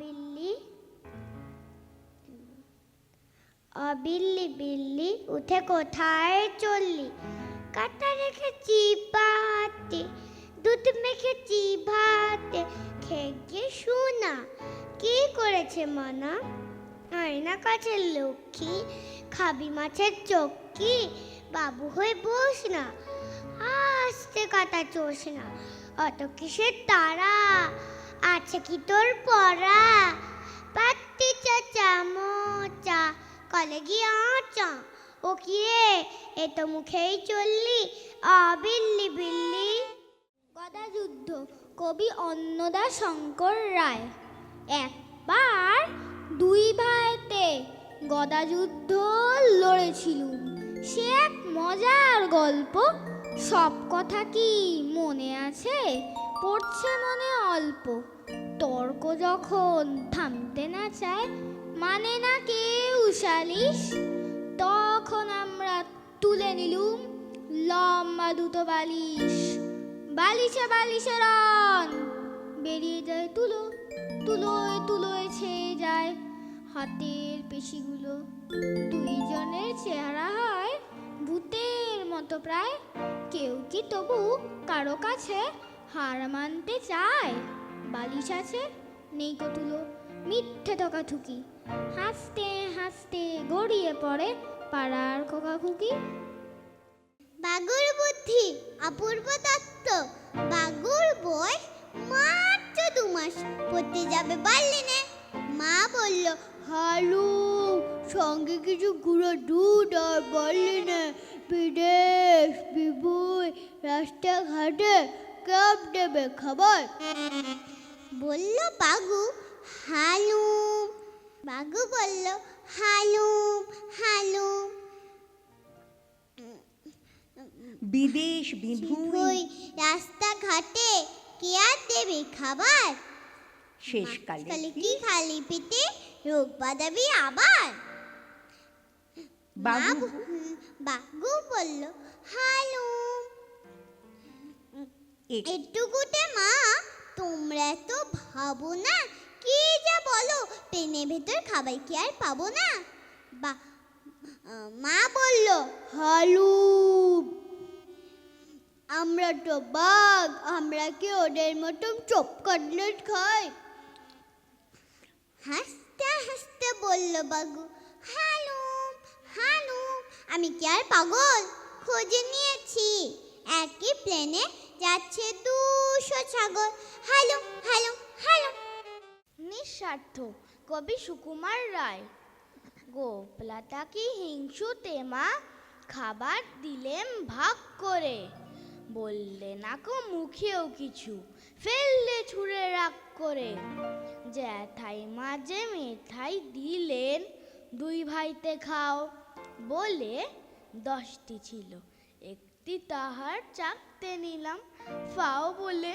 বিল্লি বিল্লি বিল্লি উঠে কোথায় চললি? কাটা রেখেছি পাতে, দুধ মেখেছি ভাতে, খেয়ে শোনা কি করেছে মানা? আয়না কাছের লক্ষ্মী, খাবি মাছের চক্কি, বাবু হয়ে বস না, আস্তে কাটা চোষ না। অত কিসের তারা, আছে কি তোর পড়া? পাত্তি চাচা মোচা, কলে গিয়ে আচা, ও কি রে এ তো মুখেই চললি, বিল্লি বিল্লি। গদা যুদ্ধ, কবি অন্নদা শঙ্কর রায়। একবার দুই ভাইতে গদা যুদ্ধ লড়েছিলুম, সে এক মজার গল্প। সব কথা কি মনে আছে? পড়ছে মনে অল্প। তর্ক যখন থামতে না চায়, মানে না কেউ সালিশ, তখন আমরা তুলে নিলুম লম্বা দুটো বালিশ। বালিশে বালিশে রন, বেরিয়ে যায় তুলো, তুলোয় তুলোয় ছেয়ে যায় হাতের পেশিগুলো। দুইজনের চেহারা হয় ভূতের মতো প্রায়। কেউ কি তবু কারো কাছে হার মানতে চায়? বালিশ আছে, নেই কো তুলো, মিথ্যে ঠকাঠুকি, হাসতে হাসতে গড়িয়ে পড়ে পাড়ার খোকাখুকি। বাগুর বুদ্ধি, অপূর্ব তত্ত্ব। বাগুর বয়স মাত্র 2 মাস, পড়তে যাবে বার্লিনে। মা বলল, হালু সঙ্গে কিছু গুঁড়ো দুধ আর বার্লিনে বিদেশ বিভুই রাস্তাঘাটে কাপ দেবে খাবার। বলল বাগু, হালুম। বাগু বলল, হালুম হালুম। বিদেশ বিভুই রাস্তাঘাটে কে আর দেবে খাবার? শেষকালে কি খালি পেটে রোগ বাঁধাবি আবার? বাগু বলল, হালুম। একটুকুতে মা তোমরা তো ভাবো না, কি যা বলো, ট্রেনের ভেতর খাবার কি আর পাবো না? মা বলল, হালুম। আমরা তো বাঘ, আমরা কি ওদের মতন চপ কাটলেট খাই? হাসতে হাসতে বলল বাগু, হালুম হালুম। আমি কি আর পাগল? খোঁজে নিয়েছি, একই প্লেনে যাচ্ছে 200 ছাগল। হালুম হালুম হালুম। নিঃস্বার্থ, কবি সুকুমার রায়। গোপলাটা কি হিংসুতে মা, খাবার দিলেম ভাগ করে। বললে না কো মুখেও কিছু, ফেললে ছুঁড়ে রাগ করে। জ্যাঠাই মাঝে মেঠাই দিলেন, 2 ভাইতে খাও বলে 10টি ছিল, একটি তাহার চাকতে নিলাম ফাও বলে।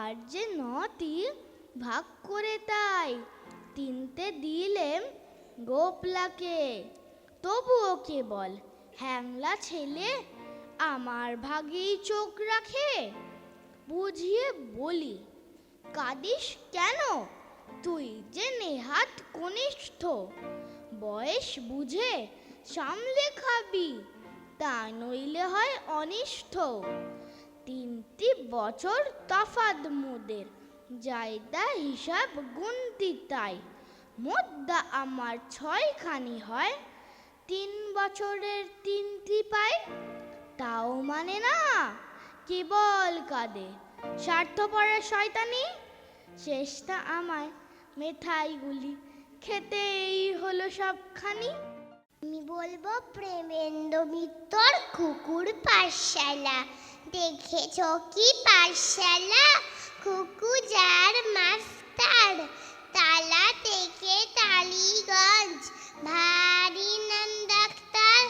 আর যে 9টি ভাগ করে তাই 3টে দিলেম গোপলাকে। তবুও কেবল হ্যাংলা ছেলে আমার ভাগেই চোখ রাখে। বুঝিয়ে বলি, কাঁদিস কেন? তুই যে নেহাত কনিষ্ঠ, বয়স বুঝে সামলে খাবি, তা নইলে হয় অনিষ্ট। 3টি বছর তফাৎ মোদের, জায়দা হিসাব গুনতি তাই। মোদ্দা আমার 6খানি হয়, 3 বছরের 3টি পাই। তাও মানে না, কেবল কাঁদে স্বার্থপরের শয়তানি। শেষটা আমায় মেঠাইগুলি খেতেই হলো সবখানি। আমি বলবো প্রেমেন্দ্র মিত্তর কুকুর পাঠশালা। দেখেছ কি পাঠশালা? খুকু যার মাস্টার, তালা থেকে টালিগঞ্জ, ভারী নাম ডাক্তার।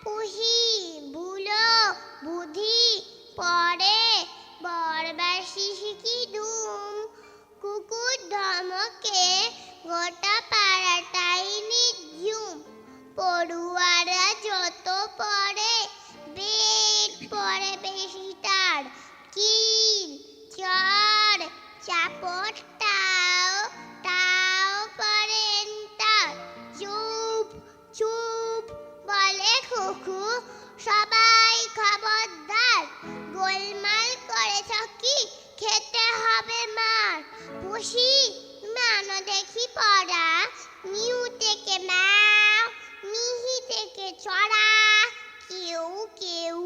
পুহি বুলো বুদ্ধি পড়ে, বরবাসি শিখি ধুম। কুকুর ধমকে গোটা পাড়াটাই নিঝুম। পড়ুয়ারা যত পড়ে, বেদ পড়ে বেশি তার। কিল চড় চাপট টাও তা দেখি পড়া, মিউ থেকে ম্যাও, মিহি থেকে চড়া, কেউ কেউ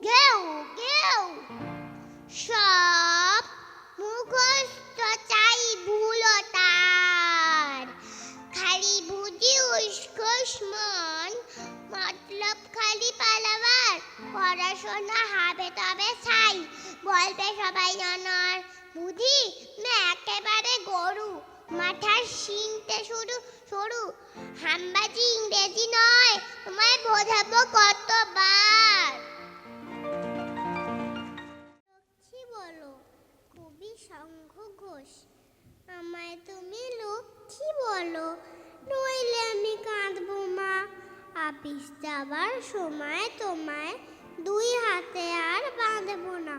ঘেউ ঘেউ। সব মুখস্থ চাই ভুলো তার, খালি বুঝি উস্কোস মন, মতলব খালি পালাবার, পড়াশোনা হবে তবে ছাই, বলবে সবাই অনর। বুঝি না একেবারে গরু, মাথার শিংতে শুরু সরু, হামবাজি ইংরেজি নয়, তোমায় বোঝাবো কতবার। লক্ষ্মী বলো, কবি শঙ্খ ঘোষ। আমায় তুমি লক্ষ্মী বলো, নইলে আমি কাঁদবো মা। আপিস যাবার সময় তোমায় দুই হাতে আর বাঁধবো না।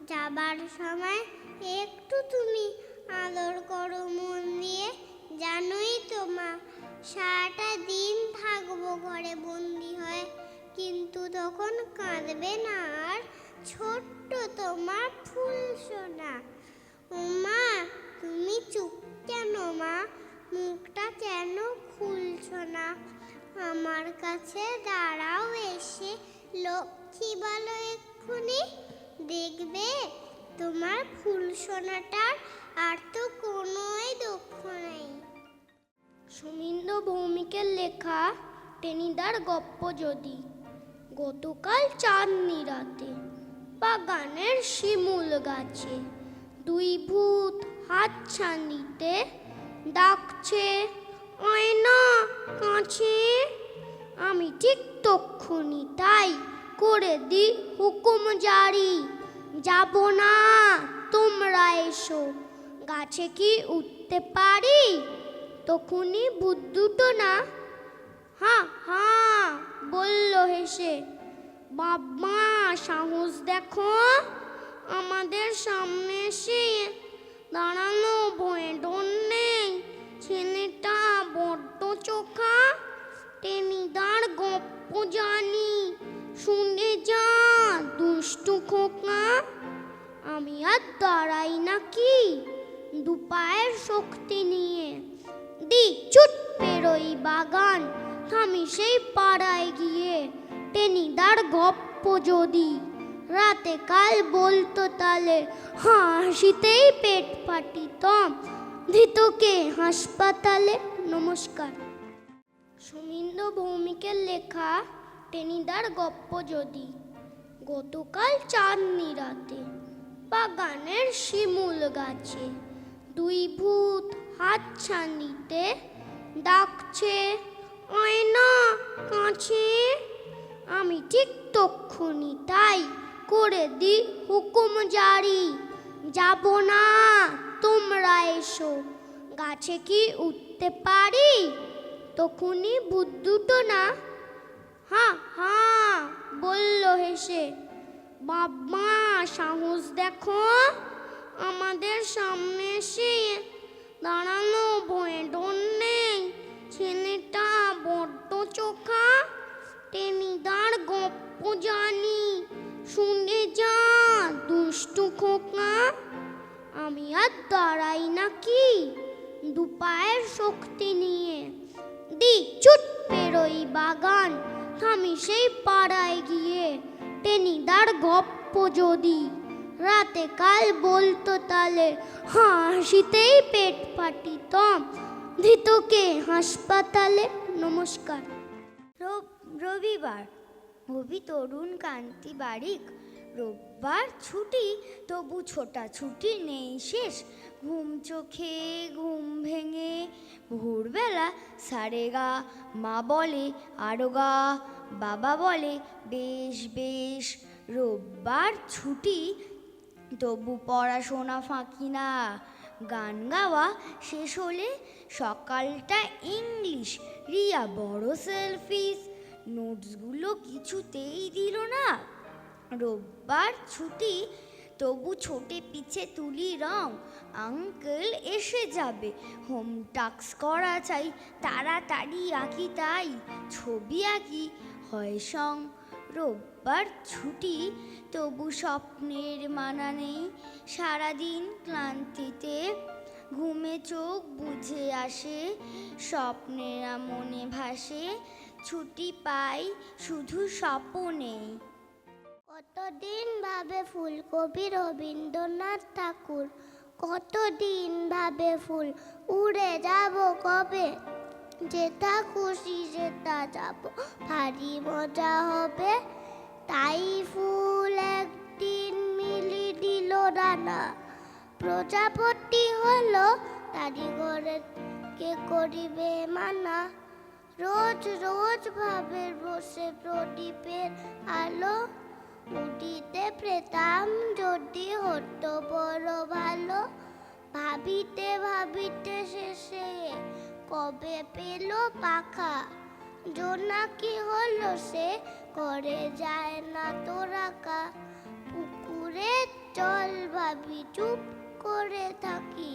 যাবার সময় একটু তুমি আদর করো মন দিয়ে, জানোই তো মা সারাটা দিন থাকবো ঘরে বন্দি হয়ে, কিন্তু তখন কাঁদবে না আর ছোট্ট তোমার ফুল সোনা। ও মা তুমি চুপ কেন মা, মুখটা কেন খুলছো না? আমার কাছে দাঁড়াও এসে, লক্ষ্মী বলো এক্ষুনি, দেখবে তোমার ফুল সোনাটার আর তো কোনোই দুঃখ নেই। সুমিন্দ্র ভৌমিকের লেখা টেনিদার গপ্প যদি। গতকাল চাঁদনি রাতে বাগানের শিমুল গাছে দুই ভূত হাতছানিতে ডাকছে, আয়না কাছে। আমি ঠিক তক্ষুনি তাই করে দি হুকুম জারি, যাব না তোমরা এসো, গাছে কি উঠতে পারি? তখনই ভূত দুটো না হ্যাঁ হ্যাঁ বলল হেসে, বাবা সাহস দেখো, আমাদের সামনে এসে দাঁড়ানো, ভয়ে ডর নেই, ছেলেটা বড্ড চোখা, টেনিদার গপ্প জানি, শুনে যা দুষ্টু খোকা। আমি আর দাঁড়াই নাকি দুপায়ের শক্তি নিয়ে, দি চুট পেরোই বাগান, থামি সেই পাড়ায় গিয়ে, টেনিদার গপ্প যদি। রাতে কাল বলতো তালে, হাসিতেই পেট ফাটিতম, ধৃতকে হাসপাতালে। নমস্কার। সুমিন্দ্র ভৌমিকের লেখা টেনিদার গপ্প যদি। গতকাল চাঁদনি রাতে বাগানের শিমুল গাছে দুই ভূত হাতছানিতে ডাকছে, আয়না কাছে। আমি ঠিক তক্ষুনি তাই করে দি হুকুম জারি, যাব না তোমরা এসো, গাছে কি উঠতে পারি? তখনই ভূত দুটো না হ্যাঁ হ্যাঁ বলল হেসে, বাবা সাহস দেখো, আমাদের সামনে এসে দাঁড়ানো, ভয়ে ডর নেই, ছেলেটা বড্ড চোখা, টেনিদার গপ্প জানি, শুনে যা দুষ্টু খোকা। আমি আর দাঁড়াই নাকি দুপায়ের শক্তি নিয়ে, দি চুট পেরোই বাগান, থামি সেই পাড়ায় গিয়ে, টেনিদার গপ্প যদি। রাতে কাল বলতো তালে, হাসিতেই পেট ফাটিতম, ধৃতকে হাসপাতালে। নমস্কার। রবিবার, কবি তরুণ কান্তি বারিক। রোববার ছুটি, তবু ছোটাছুটি নেই শেষ, ঘুম চোখে ঘুম ভেঙে ভোরবেলা সারেগা, মা বলে আরোগা, বাবা বলে বেশ বেশ। রোববার ছুটি, তবু পড়াশোনা ফাঁকি না, গান গাওয়া শেষ হলে সকালটা ইংলিশ, রিয়া বড় সেলফিশ, নোটসগুলো কিছুতেই দিল না। রোববার ছুটি, তবু ছোটে পিছে তুলি রং, আঙ্কেল এসে যাবে, হোম টাস্ক করা চাই, তাড়াতাড়ি আঁকি তাই, ছবি আঁকি হয় সং। রোববার ছুটি, তবু স্বপ্নের মানা নেই, সারাদিন ক্লান্তিতে ঘুমে চোখ বুঝে আসে, স্বপ্নেরা মনে ভাসে, ছুটি পাই শুধু স্বপনে। কতদিন ভাবে ফুলকবি রবীন্দ্রনাথ ঠাকুর, কতদিন ভাবে ফুল উড়ে যাব কবে, যেটা খুশি যেটা যাব ভারী মজা হবে। তাই ফুল একদিন মিলি দিল ডানা, প্রজাপতি হলো তারি ঘরে কে করিবে মানা। রোজ রোজ ভাবে বসে প্রদীপের আলো, উঠিতে পেতাম যদি হতো বড় ভালো। ভাবিতে ভাবিতে শেষে কবে পেল পাখা, জোনাকি হলো সে করে যায় না তো রাখা। পুকুরে জল ভাবি চুপ করে থাকি,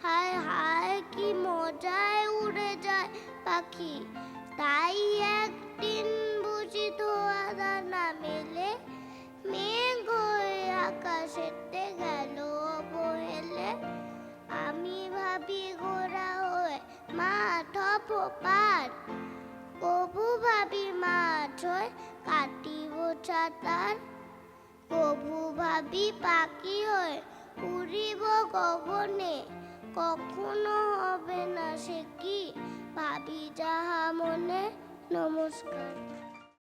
হায় হায় কি মজায় উড়ে যায় পাখি। তাই একদিন বুঝি ধোয়া দানা মেলে, মেঘ হয়ে আকাশেতে গেল অবহেলে। আমি ভাবি ঘোড়া হয়ে মাঠ পার, কবু ভাবি মাছ হয়ে কাটিব ছাতার। কবু ভাবি পাখি হয়ে উড়িব গগনে, কখনো হবে না সে কি ভাবি যাহা মনে। নমস্কার।